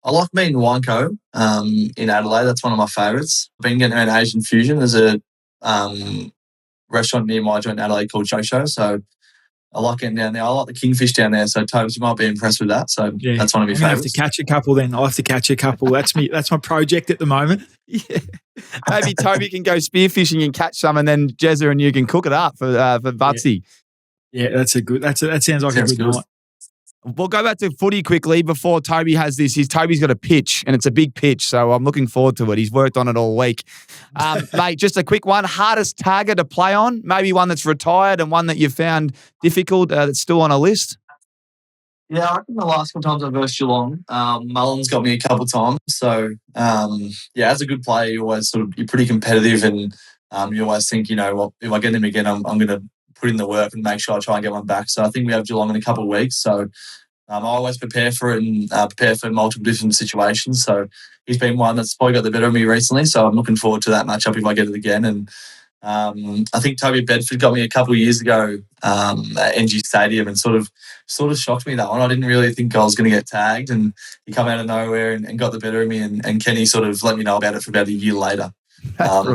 I like meat and wine co in Adelaide. That's one of my favourites. I've been getting around Asian fusion. There's a restaurant near my joint in Adelaide called Shosho. So I like getting down there. I like the kingfish down there. So Tobes, you might be impressed with that. So that's one of my favourites. I have to catch a couple then. I'll have to catch a couple. That's my project at the moment. Yeah. Maybe Toby can go spearfishing and catch some, and then Jezza and you can cook it up for Butsy. Yeah, that sounds like a good night. We'll go back to footy quickly before Toby has this. Toby's got a pitch, and it's a big pitch, so I'm looking forward to it. He's worked on it all week. Mate, just a quick one. Hardest tagger to play on? Maybe one that's retired and one that you found difficult that's still on a list? Yeah, I reckon the last couple times I've versed Geelong, Mullen's got me a couple times. So, as a good player, you're pretty competitive, and you always think, if I get him again, I'm going to put in the work and make sure I try and get one back. So I think we have Geelong in a couple of weeks. So I always prepare for it and prepare for multiple different situations. So he's been one that's probably got the better of me recently. So I'm looking forward to that matchup if I get it again. And I think Toby Bedford got me a couple of years ago at NG Stadium, and sort of shocked me, that one. I didn't really think I was going to get tagged, and he come out of nowhere and got the better of me. And Kenny sort of let me know about it for about a year later.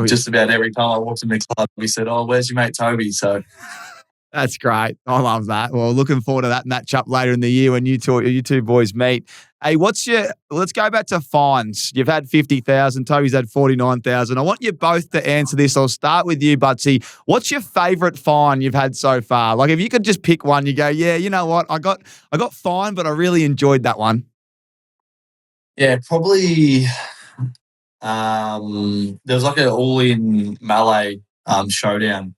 Just about every time I walked in the club, he said, "Oh, where's your mate Toby?" So that's great. I love that. Well, looking forward to that matchup later in the year when you two boys meet. Hey, let's go back to fines. You've had 50,000. Toby's had 49,000. I want you both to answer this. I'll start with you, Butsy. What's your favourite fine you've had so far? Like, if you could just pick one, you go, yeah, you know what? I got fined, but I really enjoyed that one. Yeah, probably. There was like an all-in Malay showdown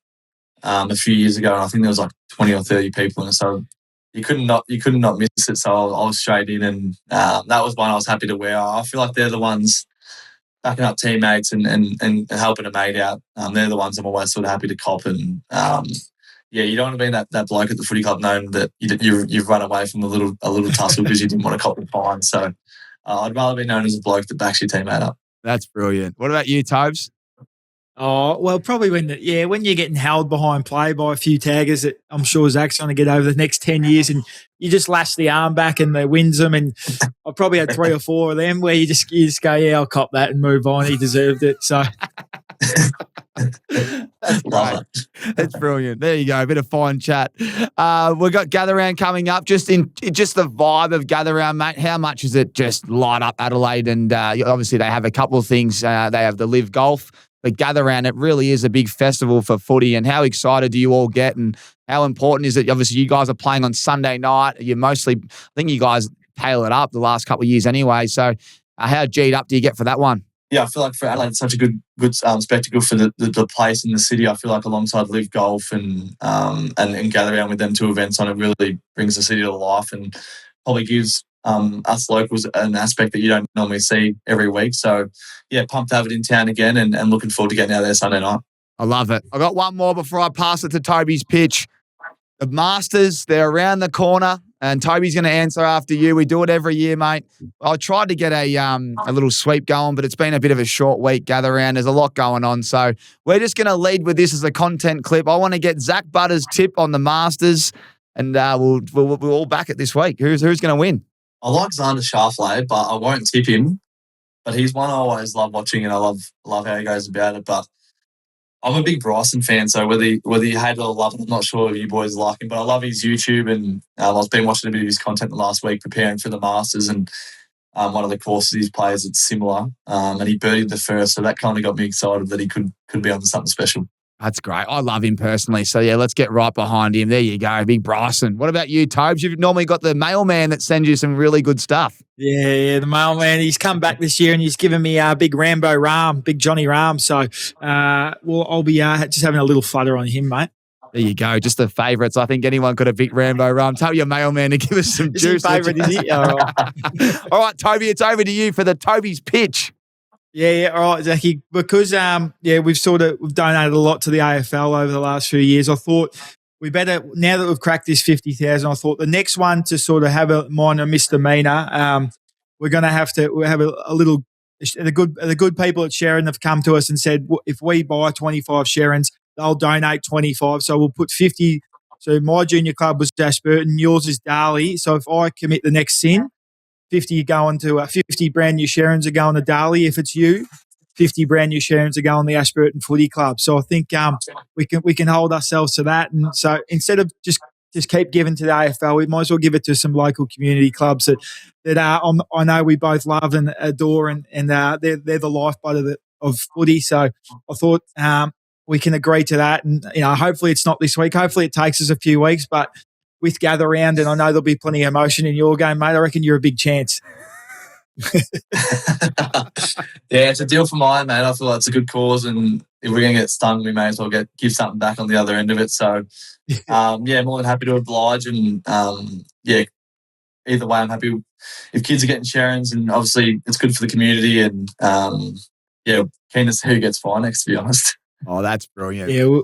a few years ago, and I think there was like 20 or 30 people in it, so you couldn't not miss it. So I was straight in, and that was one I was happy to wear. I feel like they're the ones backing up teammates and helping a mate out. They're the ones I'm always sort of happy to cop. And you don't want to be that bloke at the footy club known that you've run away from a little tussle because you didn't want to cop the fine. So I'd rather be known as a bloke that backs your teammate up. That's brilliant. What about you, Tobes? Oh, well, probably when you're getting held behind play by a few taggers that I'm sure Zak's going to get over the next 10 years, and you just lash the arm back and they wins them. And I've probably had 3 or 4 of them where you just go, yeah, I'll cop that and move on. He deserved it. So that's great. That's brilliant. There you go. A bit of fine chat. We've got Gather Round coming up. Just the vibe of Gather Round, mate. How much is it just light up Adelaide? And obviously they have a couple of things. They have the Live Golf. But Gather Round, it really is a big festival for footy. And how excited do you all get? And how important is it? Obviously, you guys are playing on Sunday night. I think you guys tail it up the last couple of years anyway. So how G'd up do you get for that one? Yeah, I feel like for Adelaide, it's such a good spectacle for the place in the city. I feel like alongside Live Golf and Gather Round with them 2 events on, it really brings the city to life and probably gives us locals an aspect that you don't normally see every week. So, yeah, pumped to have it in town again and looking forward to getting out there Sunday night. I love it. I got one more before I pass it to Toby's pitch. The Masters, they're around the corner, and Toby's going to answer after you. We do it every year, mate. I tried to get a little sweep going, but it's been a bit of a short week, Gather Round. There's a lot going on. So we're just going to lead with this as a content clip. I want to get Zak Butters' tip on the Masters. and we'll all back it this week. Who's going to win? I like Xander Schauffele, but I won't tip him. But he's one I always love watching, and I love how he goes about it. But I'm a big Bryson fan, so whether you hate it or love it, I'm not sure if you boys like him. But I love his YouTube, and I've been watching a bit of his content the last week preparing for the Masters, and one of the courses he plays it's similar, and he birdied the first, so that kind of got me excited that he could be on something special. That's great. I love him personally. So, yeah, let's get right behind him. There you go, big Bryson. What about you, Tobes? You've normally got the mailman that sends you some really good stuff. Yeah, the mailman. He's come back this year and he's given me big Rambo Ram, big Johnny Ram. So, I'll be just having a little flutter on him, mate. There you go. Just the favourites. I think anyone could have beat Rambo Ram. Tell your mailman to give us some juice. Favourite, is he? All right, Toby, it's over to you for the Toby's pitch. Yeah, all right, Zachy. Because we've donated a lot to the AFL over the last few years. I thought we better, now that we've cracked this 50,000, I thought the next one to sort of have a minor misdemeanor, we're going to have a little. The good people at Sherrin have come to us and said if we buy 25 Sherrins, they'll donate 25. So we'll put 50. So my junior club was Ashburton, yours is Darley. So if I commit the next sin, 50 going to 50 brand new Sherrins are going to Darley. If it's you, 50 brand new Sherrins are going to the Ashburton Footy Club. So I think we can hold ourselves to that. And so instead of just keep giving to the AFL, we might as well give it to some local community clubs that I know we both love and adore, and they're the lifeblood of footy. So I thought we can agree to that, and hopefully it's not this week. Hopefully it takes us a few weeks, but with gather round, and I know there'll be plenty of emotion in your game, mate. I reckon you're a big chance. Yeah, it's a deal for mine, mate. I feel like it's a good cause, and if we're going to get stung, we may as well give something back on the other end of it. So, more than happy to oblige, and either way, I'm happy if kids are getting Sherrins, and obviously it's good for the community, and keen to see who gets fined next, to be honest. Oh, that's brilliant. Yeah,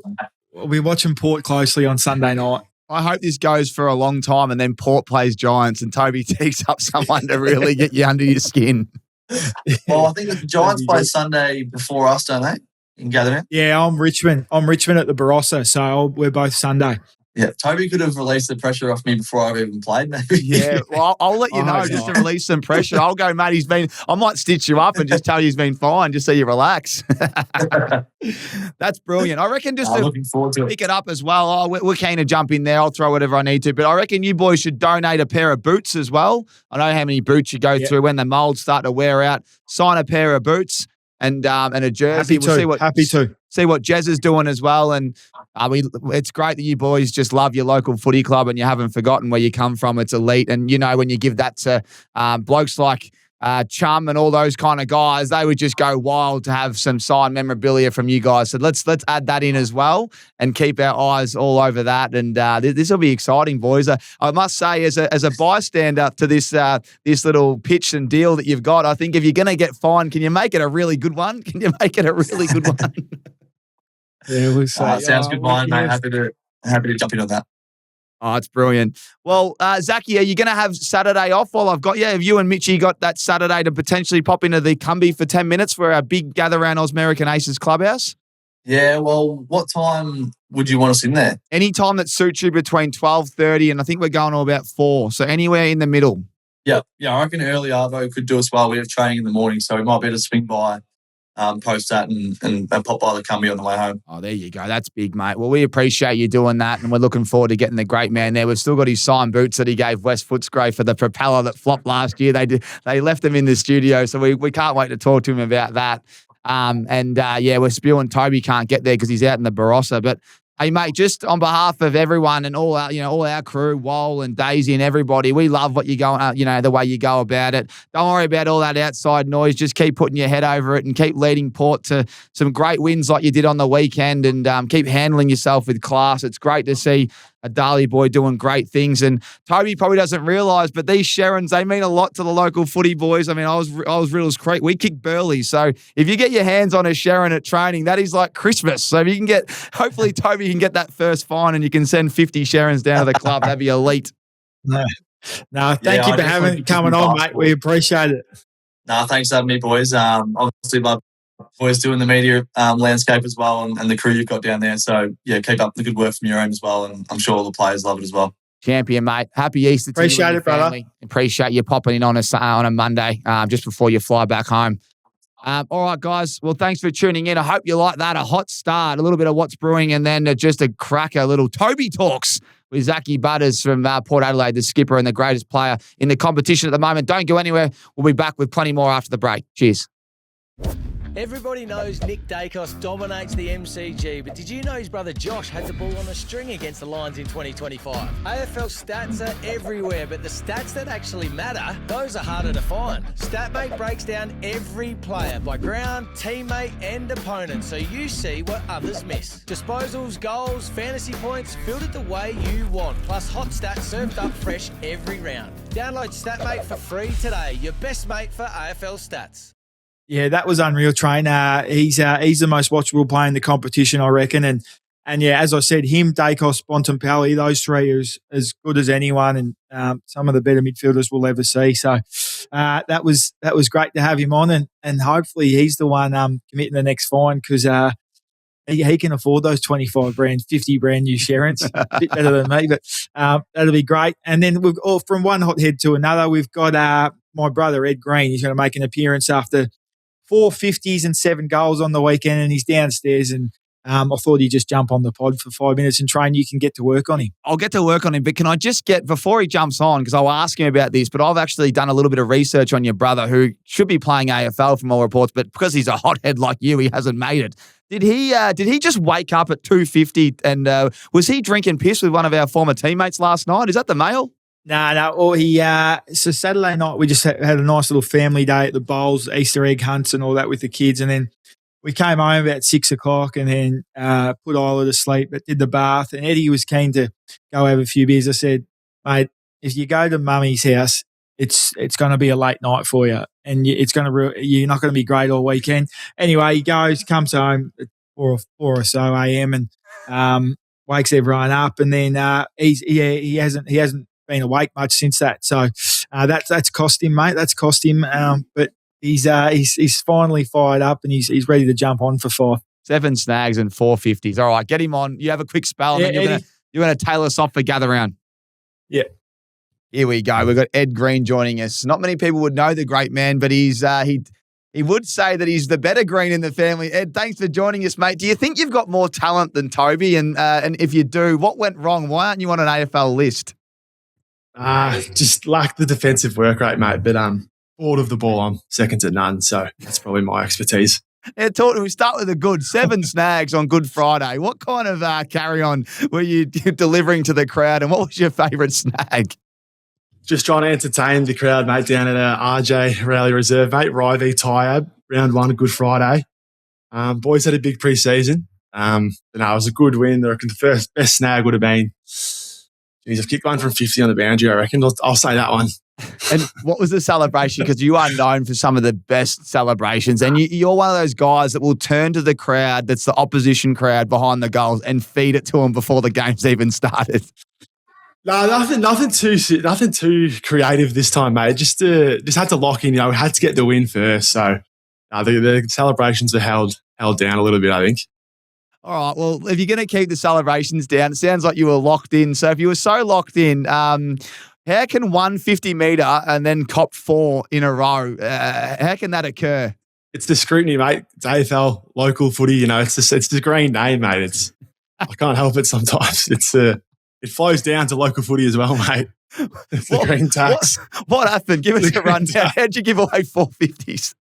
we'll be watching Port closely on Sunday night. I hope this goes for a long time and then Port plays Giants and Toby tees up someone to really get you under your skin. Well, I think the Giants play Sunday before us, don't they? In Gathering? Yeah, I'm Richmond at the Barossa, so we're both Sunday. Yeah, Toby could have released the pressure off me before I've even played, maybe. Yeah, well, I'll let you know just to release some pressure. I'll go, mate, I might stitch you up and just tell you he's been fine, just so you relax. That's brilliant. I reckon just to looking forward to pick it up as well, we're keen to jump in there. I'll throw whatever I need to, but I reckon you boys should donate a pair of boots as well. I know how many boots you go through when the molds start to wear out. Sign a pair of boots and a jersey. Happy to. See what Jez is doing as well. And it's great that you boys just love your local footy club and you haven't forgotten where you come from. It's elite. And, when you give that to blokes like Chum and all those kind of guys, they would just go wild to have some signed memorabilia from you guys. So let's add that in as well and keep our eyes all over that. And this will be exciting, boys. I must say, as a bystander to this little pitch and deal that you've got, I think if you're going to get fined, can you make it a really good one? Can you make it a really good one? Yeah, we'll say. Sounds good, mate. Happy to jump in on that. Oh, it's brilliant. Well, Zachy, are you going to have Saturday off while I've got you? Have you and Mitchie got that Saturday to potentially pop into the Cumbie for 10 minutes for our big gather around ausmericanaces clubhouse? Yeah, well, what time would you want us in there? Any time that suits you between 12:30 and I think we're going to about 4. So anywhere in the middle. Yeah, I reckon early arvo could do us well. We have training in the morning, so we might be able to swing by post that and pop by the Cumbie on the way home. Oh, there you go. That's big, mate. Well, we appreciate you doing that, and we're looking forward to getting the great man there. We've still got his signed boots that he gave West Footscray for the propeller that flopped last year. They left them in the studio, so we can't wait to talk to him about that. We're spewing Toby can't get there because he's out in the Barossa, but hey, mate, just on behalf of everyone and all our crew, Wall and Daisy and everybody, we love what you're going, the way you go about it. Don't worry about all that outside noise. Just keep putting your head over it and keep leading Port to some great wins like you did on the weekend, and keep handling yourself with class. It's great to see a Darley boy doing great things. And Toby probably doesn't realise, but these Sherrins, they mean a lot to the local footy boys. I mean, I was Riddles Creek. We kick Burleigh. So if you get your hands on a Sherrin at training, that is like Christmas. So if you can hopefully Toby can get that first fine and you can send 50 Sherrins down to the club. That'd be elite. No, thank you for coming on, mate. We appreciate it. No, thanks for having me, boys. Obviously, love boys doing the media landscape as well, and the crew you've got down there. So, yeah, keep up the good work from your own as well, and I'm sure all the players love it as well. Champion, mate. Happy Easter to you and Appreciate your it, brother. family. Appreciate you popping in on a Monday just before you fly back home. All right, guys. Well, thanks for tuning in. I hope you like that. A hot start, a little bit of what's brewing, and then just a cracker little Toby talks with Zak Butters from Port Adelaide, the skipper and the greatest player in the competition at the moment. Don't go anywhere. We'll be back with plenty more after the break. Cheers. Everybody knows Nick Dacos dominates the MCG, but did you know his brother Josh had the ball on a string against the Lions in 2025? AFL stats are everywhere, but the stats that actually matter, those are harder to find. StatMate breaks down every player by ground, teammate and opponent, so you see what others miss. Disposals, goals, fantasy points, filtered the way you want, plus hot stats served up fresh every round. Download StatMate for free today, your best mate for AFL stats. Yeah, that was unreal, Train. He's the most watchable player in the competition, I reckon. And yeah, as I said, him, Dacos, Bontempelli, those three are as good as anyone, and some of the better midfielders we'll ever see. So that was great to have him on, and hopefully he's the one committing the next fine, because he can afford those 25 brand, 50 brand new Sherrins. A bit better than me, but that'll be great. And then from one hothead to another, we've got my brother Ed Green. He's going to make an appearance after 4 50s and 7 goals on the weekend, and he's downstairs, and I thought he'd just jump on the pod for 5 minutes and Train, you can get to work on him. I'll get to work on him, but can I just get, before he jumps on, because I'll ask him about this, but I've actually done a little bit of research on your brother, who should be playing AFL from all reports, but because he's a hothead like you, he hasn't made it. Did he just wake up at 2:50 and was he drinking piss with one of our former teammates last night? Is that the mail? No. Or so Saturday night we just had a nice little family day at the bowls, Easter egg hunts and all that with the kids, and then we came home about 6 o'clock and then put Isla to sleep, but did the bath, and Eddie was keen to go have a few beers. I said, mate, if you go to Mummy's house, it's going to be a late night for you, and you're not going to be great all weekend. Anyway, he comes home at 4 or so a.m. and wakes everyone up, and then he hasn't been awake much since that. So that's cost him, mate. That's cost him. But he's finally fired up, and he's ready to jump on for 5. 7 snags and 4 50s. All right, get him on. You have a quick spell, and then you're gonna tail us off for gather round. Yeah. Here we go. We've got Ed Green joining us. Not many people would know the great man, but he would say that he's the better Green in the family. Ed, thanks for joining us, mate. Do you think you've got more talent than Toby? And if you do, what went wrong? Why aren't you on an AFL list? Just lack the defensive work rate, mate. But bored of the ball, I'm second to none. So that's probably my expertise. Yeah, we start with a good 7 snags on Good Friday. What kind of carry-on were you delivering to the crowd, and what was your favourite snag? Just trying to entertain the crowd, mate, down at RJ Rally Reserve, mate. Rivey Tyab, round 1, Good Friday. Boys had a big pre-season. But no, it was a good win. I reckon the first best snag would have been, I've kicked one from 50 on the boundary, I reckon. I'll say that one. And what was the celebration? Because you are known for some of the best celebrations, and you're one of those guys that will turn to the crowd, that's the opposition crowd behind the goals, and feed it to them before the game's even started. No, nothing too creative this time, mate. Just had to lock in. We had to get the win first. So the celebrations were held down a little bit, I think. All right. Well, if you're going to keep the celebrations down, it sounds like you were locked in. So if you were so locked in, how can 150 metre and then cop 4 in a row? How can that occur? It's the scrutiny, mate. It's AFL local footy. It's the green name, mate. I can't help it sometimes. It flows down to local footy as well, mate. It's the green tax. What happened? Give us a rundown. How'd you give away 450s?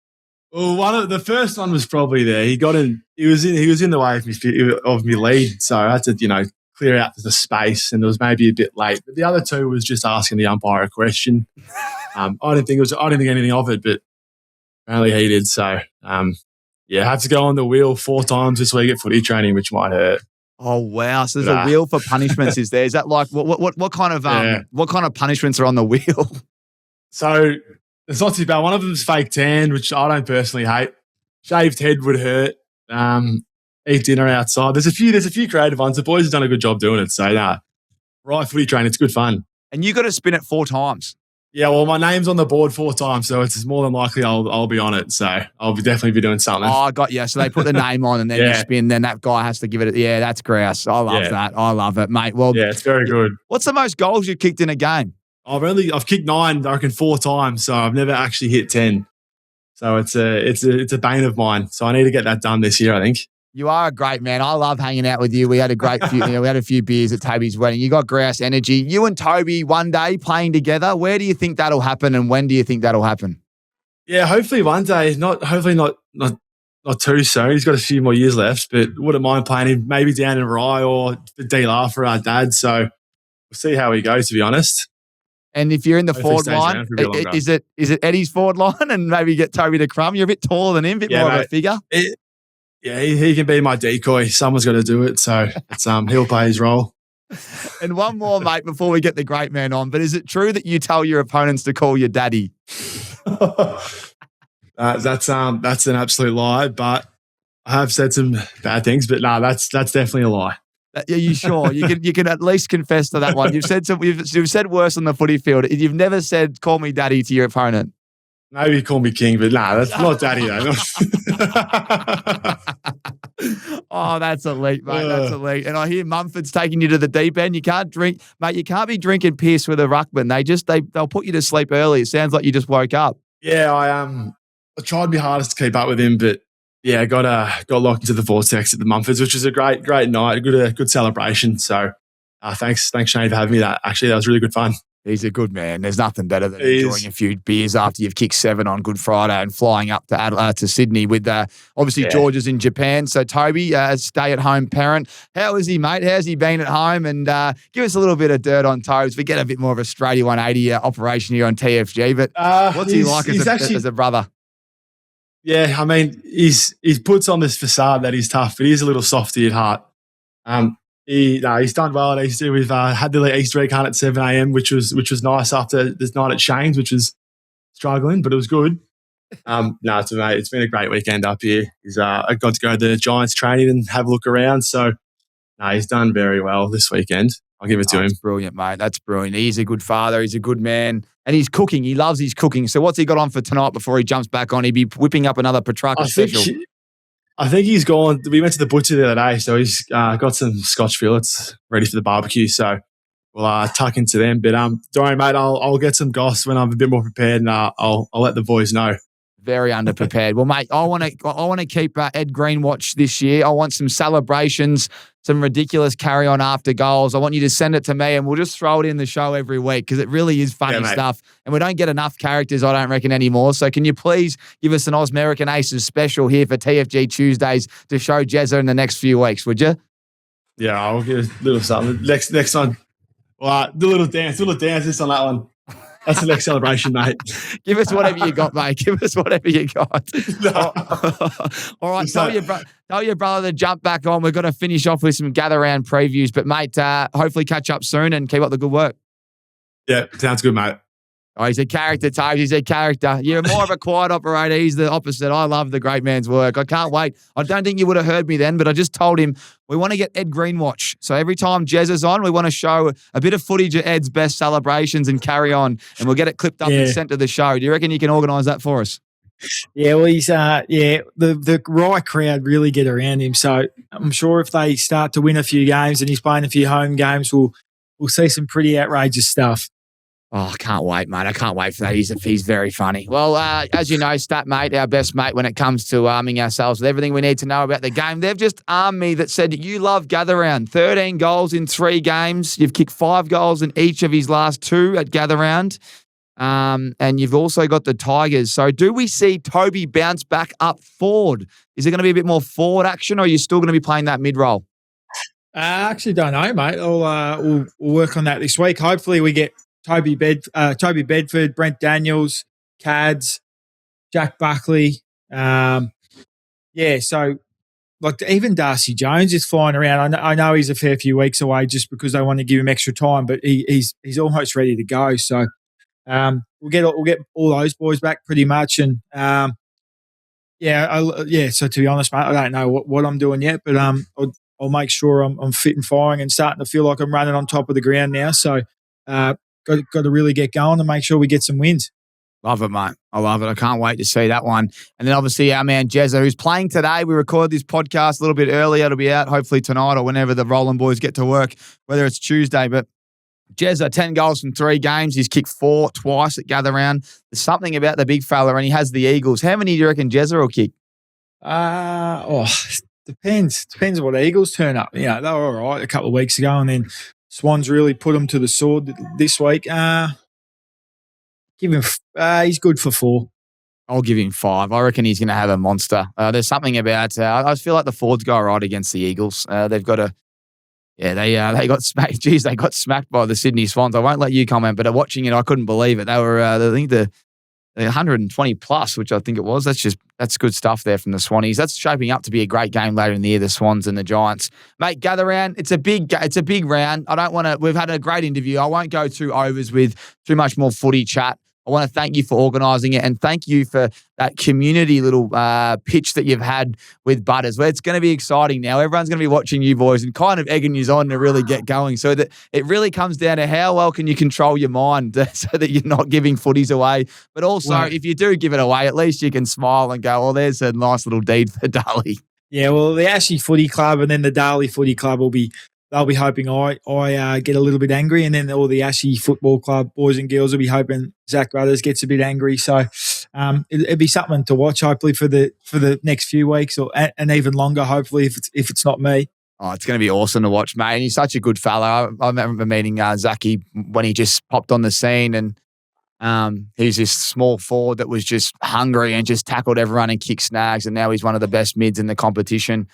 Well, the first one was probably there. He got in. He was in the way of me lead, so I had to clear out the space, and it was maybe a bit late. But the other 2 was just asking the umpire a question. I didn't think anything of it, but apparently he did. So I had to go on the wheel 4 times this week at footy training, which might hurt. Oh wow! So there's a wheel for punishments. Is there? Is that like what kind of punishments are on the wheel? So it's not too bad. One of them's fake tan, which I don't personally hate. Shaved head would hurt. Eat dinner outside. There's a few creative ones. The boys have done a good job doing it. So right, footy training, it's good fun. And you got to spin it 4 times. Yeah, well, my name's on the board 4 times, so it's more than likely I'll be on it. So I'll definitely be doing something. Oh, I got you. So they put the name on and then you spin, then that guy has to give it. Yeah, that's grouse. I love that. I love it, mate. Well, yeah, it's very good. What's the most goals you've kicked in a game? I've kicked 9, I reckon 4 times, so I've never actually hit 10. So it's a bane of mine. So I need to get that done this year, I think. You are a great man. I love hanging out with you. We had a great few. We had a few beers at Toby's wedding. You got grouse energy. You and Toby one day playing together. Where do you think that'll happen, and when do you think that'll happen? Yeah, hopefully one day. Hopefully not too soon. He's got a few more years left, but wouldn't mind playing him maybe down in Rye or the DLR for our dad. So we'll see how he goes, to be honest. And if you're in the forward line, is it Eddie's forward line, and maybe get Toby to crumb? You're a bit taller than him, a bit more of a figure. He can be my decoy. Someone's got to do it, so it's he'll play his role. And one more, mate, before we get the great man on. But is it true that you tell your opponents to call you daddy? That's an absolute lie. But I have said some bad things. But no, that's definitely a lie. Are you sure? You can at least confess to that one. You've said worse on the footy field. You've never said call me daddy to your opponent. Maybe call me king, but nah, that's not daddy though. Oh, that's elite, mate. That's elite. And I hear Mumford's taking you to the deep end. You can't drink, mate. You can't be drinking piss with a ruckman. They'll put you to sleep early. It sounds like you just woke up. Yeah, I tried my hardest to keep up with him, but yeah, got locked into the vortex at the Mumfords, which was a great night, a good celebration. So thanks Shane for having me. That was really good fun. He's a good man. There's nothing better than enjoying a few beers after you've kicked 7 on Good Friday and flying up to Adelaide, to Sydney with obviously George is in Japan. So Toby, stay-at-home parent. How is he, mate? How's he been at home? And give us a little bit of dirt on Tobes. We get a bit more of Australia 180 operation here on TFG. But what's he like as a brother? Yeah, I mean, he's puts on this facade that he's tough, but he's a little softy at heart. He's done well at Easter. We've had the Easter egg hunt at 7 a.m, which was nice after this night at Shane's, which was struggling, but it was good. It's been a great weekend up here. I got to go to the Giants training and have a look around. So, he's done very well this weekend. I'll give it to him. That's brilliant, mate. That's brilliant. He's a good father. He's a good man. And he's cooking. He loves his cooking. So what's he got on for tonight before he jumps back on? He'd be whipping up another Petrarca special. I think he's gone. We went to the butcher the other day, so he's got some Scotch fillets ready for the barbecue. So we'll tuck into them. But don't worry, mate. I'll get some goss when I'm a bit more prepared, and I'll let the boys know. Very underprepared. Well, mate, I want to keep Ed Green watch this year. I want some celebrations, some ridiculous carry on after goals. I want you to send it to me, and we'll just throw it in the show every week because it really is funny stuff. And we don't get enough characters, I don't reckon, anymore. So can you please give us an ausmericanaces special here for TFG Tuesdays to show Jezza in the next few weeks, would you? Yeah, I'll give a little something. Next one. Well, do a little dance on that one. That's the next celebration, mate. Give us whatever you got, mate. Give us whatever you got. No. All right, tell your brother to jump back on. We're going to finish off with some gather round previews. But, mate, hopefully catch up soon and keep up the good work. Yeah, sounds good, mate. Oh, he's a character, Tobes. He's a character. You're more of a quiet operator. He's the opposite. I love the great man's work. I can't wait. I don't think you would have heard me then, but I just told him we want to get Ed Green watch. So every time Jez is on, we want to show a bit of footage of Ed's best celebrations and carry on, and we'll get it clipped up and sent to the show. Do you reckon you can organise that for us? Yeah, well, he's the Rye crowd really get around him. So I'm sure if they start to win a few games and he's playing a few home games, we'll see some pretty outrageous stuff. Oh, I can't wait, mate. I can't wait for that. He's very funny. Well, as you know, Stat Mate, our best mate when it comes to arming ourselves with everything we need to know about the game. They've just armed me that said you love gather round. 13 goals in 3 games. You've kicked 5 goals in each of his last 2 at gather round. And you've also got the Tigers. So do we see Toby bounce back up forward? Is it going to be a bit more forward action, or are you still going to be playing that mid-roll? I actually don't know, mate. We'll work on that this week. Hopefully we get Toby Bedford, Brent Daniels, Cads, Jack Buckley. So like even Darcy Jones is flying around. I know he's a fair few weeks away just because they want to give him extra time, but he's almost ready to go. So we'll get all those boys back pretty much. And so to be honest, mate, I don't know what I'm doing yet, but I'll make sure I'm fit and firing and starting to feel like I'm running on top of the ground now. So got to really get going and make sure we get some wins. Love it, mate. I love it. I can't wait to see that one. And then obviously our man Jezza, who's playing today. We recorded this podcast a little bit earlier. It'll be out hopefully tonight or whenever the Roland boys get to work, whether it's Tuesday. But Jezza, 10 goals from 3 games. He's kicked 4 twice at gather round. There's something about the big fella, and he has the Eagles. How many do you reckon Jezza will kick? Depends. Depends what Eagles turn up. You know, they were all right a couple of weeks ago, and then Swans really put them to the sword this week. Give him. He's good for 4. I'll give him 5. I reckon he's going to have a monster. There's something about. I feel like the Fords go right against the Eagles. They've got a. Yeah, they got smacked. Geez, they got smacked by the Sydney Swans. I won't let you comment, but watching it, I couldn't believe it. They were. I think the 120 plus, which I think it was. That's good stuff there from the Swannies. That's shaping up to be a great game later in the year. The Swans and the Giants, mate. Gather round. It's a big round. I don't want to. We've had a great interview. I won't go too overs with too much more footy chat. I want to thank you for organising it and thank you for that community little pitch that you've had with Butters. Well, it's going to be exciting now. Everyone's going to be watching you boys and kind of egging you on to really get going. So that it really comes down to how well can you control your mind so that you're not giving footies away. But also, if you do give it away, at least you can smile and go, "Oh, there's a nice little deed for Darley." Yeah, well, the Ashley Footy Club and then the Darley Footy Club they'll be hoping I get a little bit angry, and then all the Ashley Football Club boys and girls will be hoping Zak Butters gets a bit angry. So it'll be something to watch, hopefully for the next few weeks and even longer, hopefully if it's not me. Oh, it's going to be awesome to watch, mate. And he's such a good fella. I remember meeting Zachy when he just popped on the scene, and he's this small forward that was just hungry and just tackled everyone and kicked snags, and now he's one of the best mids in the competition.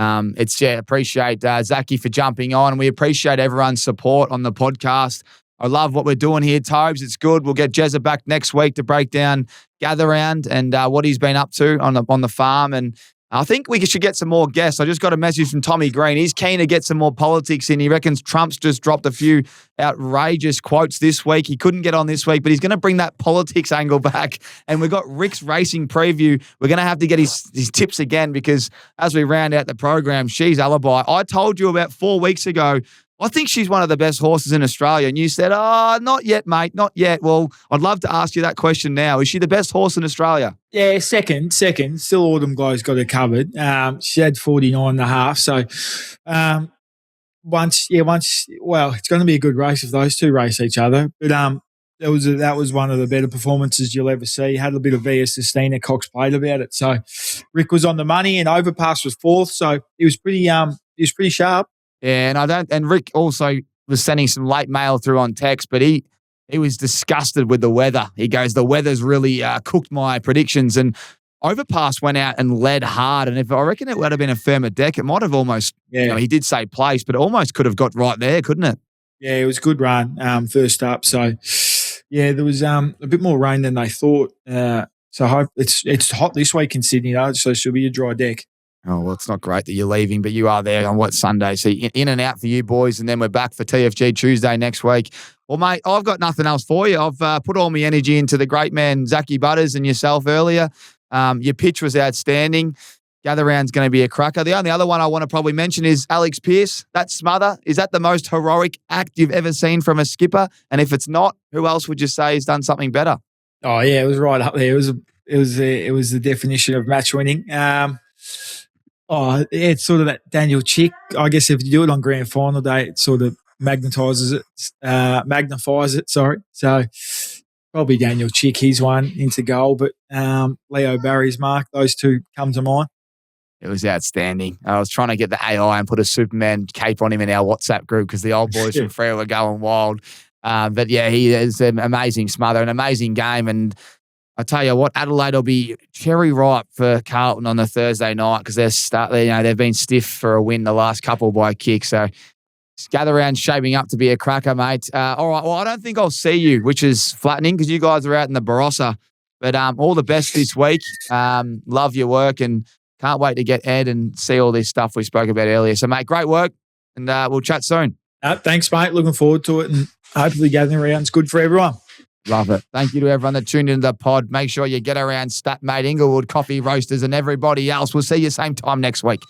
Appreciate Zachy for jumping on, and we appreciate everyone's support on the podcast. I love what we're doing here, Tobes. It's good. We'll get Jezza back next week to break down gather round and what he's been up to on the farm. And I think we should get some more guests. I just got a message from Tommy Green. He's keen to get some more politics in. He reckons Trump's just dropped a few outrageous quotes this week. He couldn't get on this week, but he's going to bring that politics angle back. And we've got Rick's racing preview. We're going to have to get his tips again because as we round out the program, she's alibi. I told you about 4 weeks ago, I think she's one of the best horses in Australia. And you said, not yet, mate, not yet. Well, I'd love to ask you that question now. Is she the best horse in Australia? Yeah, second. Still Autumn Glow's got her covered. She had 49.5. So it's going to be a good race if those two race each other. But that was one of the better performances you'll ever see. Had a bit of V.S. Sistina Cox played about it. So Rick was on the money and Overpass was 4th. So he was pretty sharp. Yeah, and Rick also was sending some late mail through on text, but he was disgusted with the weather. He goes, the weather's really cooked my predictions, and Overpass went out and led hard, and if I reckon it would have been a firmer deck, it might have almost, he did say place, but it almost could have got right there, couldn't it? Yeah, it was a good run first up. So, yeah, there was a bit more rain than they thought. So I hope it's hot this week in Sydney, though, so she'll be a dry deck. Oh, well, it's not great that you're leaving, but you are there on Sunday? So in and out for you boys, and then we're back for TFG Tuesday next week. Well, mate, I've got nothing else for you. I've put all my energy into the great man, Zachy Butters, and yourself earlier. Your pitch was outstanding. Gather round's going to be a cracker. The only other one I want to probably mention is Alex Pearce. That smother, is that the most heroic act you've ever seen from a skipper? And if it's not, who else would you say has done something better? Oh, yeah, it was right up there. It was the definition of match winning. It's sort of that Daniel Chick. I guess if you do it on grand final day, it sort of magnifies it. Sorry. So probably Daniel Chick, he's one into goal, but Leo Barry's mark, those two come to mind. It was outstanding. I was trying to get the AI and put a Superman cape on him in our WhatsApp group because the old boys from Freo were going wild. But yeah, he is an amazing smother, an amazing game, and I tell you what, Adelaide will be cherry ripe for Carlton on the Thursday night because they've been stiff for a win the last couple by a kick. So gather around shaping up to be a cracker, mate. All right, well, I don't think I'll see you, which is flattening because you guys are out in the Barossa. But all the best this week. Love your work and can't wait to get Ed and see all this stuff we spoke about earlier. So, mate, great work and we'll chat soon. Thanks, mate. Looking forward to it and hopefully gathering around's good for everyone. Love it. Thank you to everyone that tuned into the pod. Make sure you get around Stat Mate, Inglewood, Coffee Roasters, and everybody else. We'll see you same time next week.